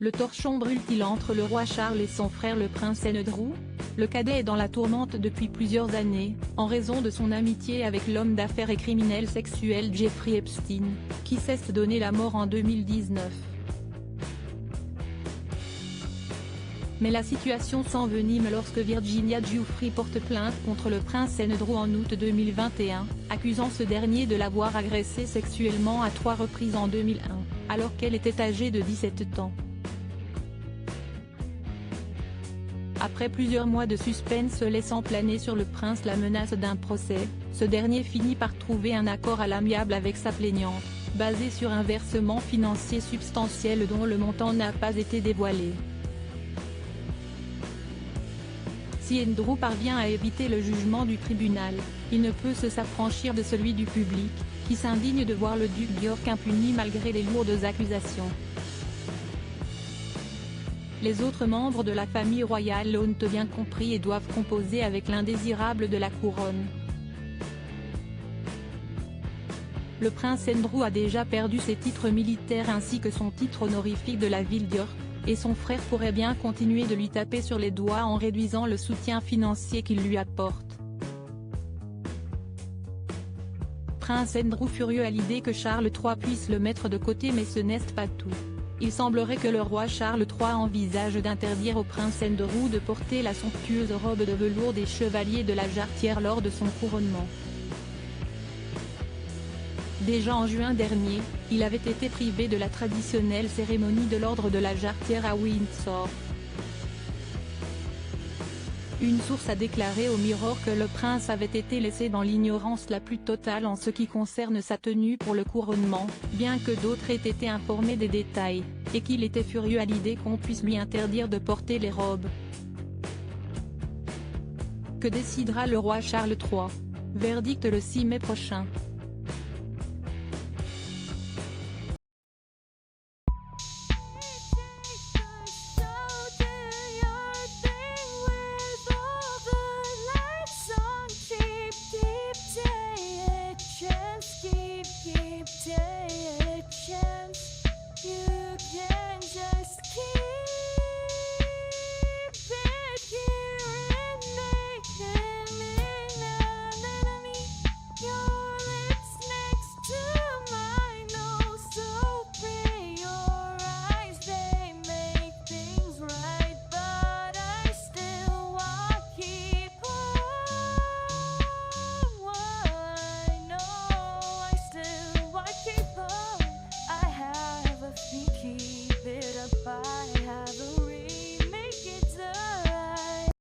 Le torchon brûle-t-il entre le roi Charles et son frère le prince Andrew? Le cadet est dans la tourmente depuis plusieurs années, en raison de son amitié avec l'homme d'affaires et criminel sexuel Jeffrey Epstein, qui cesse donner la mort en 2019. Mais la situation s'envenime lorsque Virginia Giuffre porte plainte contre le prince Andrew en août 2021, accusant ce dernier de l'avoir agressée sexuellement à 3 reprises en 2001, alors qu'elle était âgée de 17 ans. Après plusieurs mois de suspense laissant planer sur le prince la menace d'un procès, ce dernier finit par trouver un accord à l'amiable avec sa plaignante, basé sur un versement financier substantiel dont le montant n'a pas été dévoilé. Si Andrew parvient à éviter le jugement du tribunal, il ne peut se s'affranchir de celui du public, qui s'indigne de voir le duc d'York impuni malgré les lourdes accusations. Les autres membres de la famille royale l'ont bien compris et doivent composer avec l'indésirable de la couronne. Le prince Andrew a déjà perdu ses titres militaires ainsi que son titre honorifique de la ville d'York, et son frère pourrait bien continuer de lui taper sur les doigts en réduisant le soutien financier qu'il lui apporte. Prince Andrew furieux à l'idée que Charles III puisse le mettre de côté, mais ce n'est pas tout. Il semblerait que le roi Charles III envisage d'interdire au prince Andrew de porter la somptueuse robe de velours des chevaliers de la Jarretière lors de son couronnement. Déjà en juin dernier, il avait été privé de la traditionnelle cérémonie de l'ordre de la Jarretière à Windsor. Une source a déclaré au Mirror que le prince avait été laissé dans l'ignorance la plus totale en ce qui concerne sa tenue pour le couronnement, bien que d'autres aient été informés des détails, et qu'il était furieux à l'idée qu'on puisse lui interdire de porter les robes. Que décidera le roi Charles III? Verdict le 6 mai prochain.